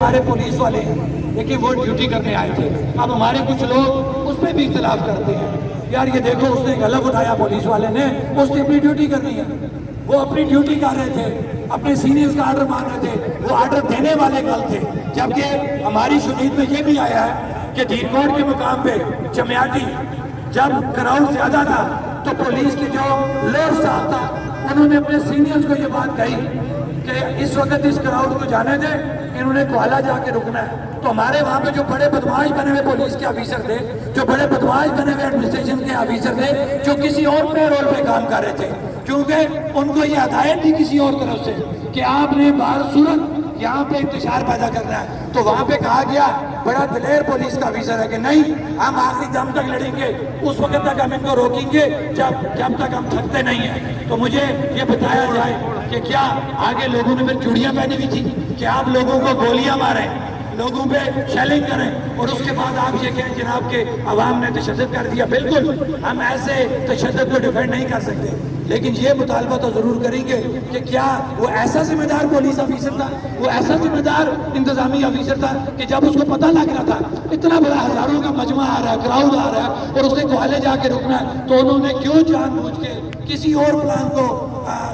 ہمارے پولیس والے ہیں لیکن وہ ڈیوٹی کرنے آئے تھے. اب ہمارے کچھ لوگ اس پہ بھی اختلاف کرتے ہیں. یار یہ دیکھو اس نے غلط اٹھایا پولیس والے نے, اس نے اپنی ڈیوٹی کرنی ہے. وہ اپنی ڈیوٹی کر رہے تھے, اپنے سینئرز کا آرڈر مان رہے تھے, وہ آرڈر دینے والے غلط تھے. جبکہ ہماری شریعت میں یہ بھی آیا ہے کہ دھیرکوٹ کے مقام پہ چمیاٹی جب کراؤڈ زیادہ تھا تو پولیس کے جو لوئر اسٹاف تھا انہوں نے اپنے سینئرز کو یہ بات کہی کہ اس وقت اس کراؤڈ کو جانے دیں, انہوں نے کوالہ جا کے رکنا ہے. تو ہمارے وہاں پہ جو بڑے بدماش بنے ہوئے پولیس کے آفیسر تھے, جو بڑے بدماش بنے ہوئے ایڈمنسٹریشن کے آفیسر تھے, جو کسی اور پے رول پہ کام کر رہے تھے, کیونکہ ان کو یہ ہدایت تھی کسی اور طرف سے کہ آپ نے بہر صورت یہاں پہ انتشار پیدا کرنا ہے. تو وہاں پہ کہا گیا بڑا دلیر پولیس کا آفیسر ہے کہ نہیں, ہم آخری دم تک لڑیں گے, اس وقت تک ہم ان کو روکیں گے جب تک ہم تھکتے نہیں ہیں. تو مجھے یہ بتایا جائے کہ کیا آگے لوگوں نے پھر چوڑیاں پہنی ہوئی تھی کہ آپ لوگوں کو گولیاں ماریں, لوگوں پہ شیلنگ کریں, اور اس کے بعد آپ یہ کہیں جناب کہ عوام نے تشدد کر دیا. بالکل ہم ایسے تشدد کو ڈیفینڈ نہیں کر سکتے, لیکن یہ مطالبہ تو ضرور کریں گے کہ کیا وہ ایسا ذمہ دار پولیس آفیسر تھا, وہ ایسا ذمہ دار انتظامی آفیسر تھا کہ جب اس کو پتہ لگ رہا تھا اتنا بڑا ہزاروں کا مجمع آ رہا ہے, کراؤڈ آ رہا ہے, اور اس نے کوالے جا کے رکنا ہے, تو انہوں نے کیوں جان بوجھ کے کسی اور پلان کو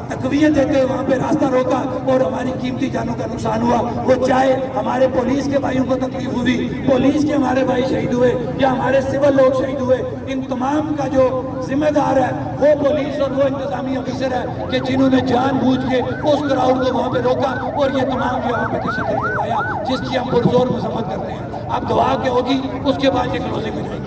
تقویت دیتے وہاں پہ راستہ روکا اور ہماری قیمتی جانوں کا نقصان ہوا. وہ چاہے ہمارے پولیس کے بھائیوں کو تکلیف ہوئی, پولیس کے ہمارے بھائی شہید ہوئے, یا ہمارے سول لوگ شہید ہوئے, ان تمام کا جو ذمہ دار ہے وہ پولیس اور وہ انتظامی آفیسر ہے کہ جنہوں نے جان بوجھ کے اس کراؤڈ کو وہاں پہ روکا اور یہ تمام جو وہاں پہ تشدد کروایا, جس کی ہم پرزور مذمت کرتے ہیں. اب دعا کیا ہوگی, اس کے بعد یہ کلوزنگ ہو جائے گی.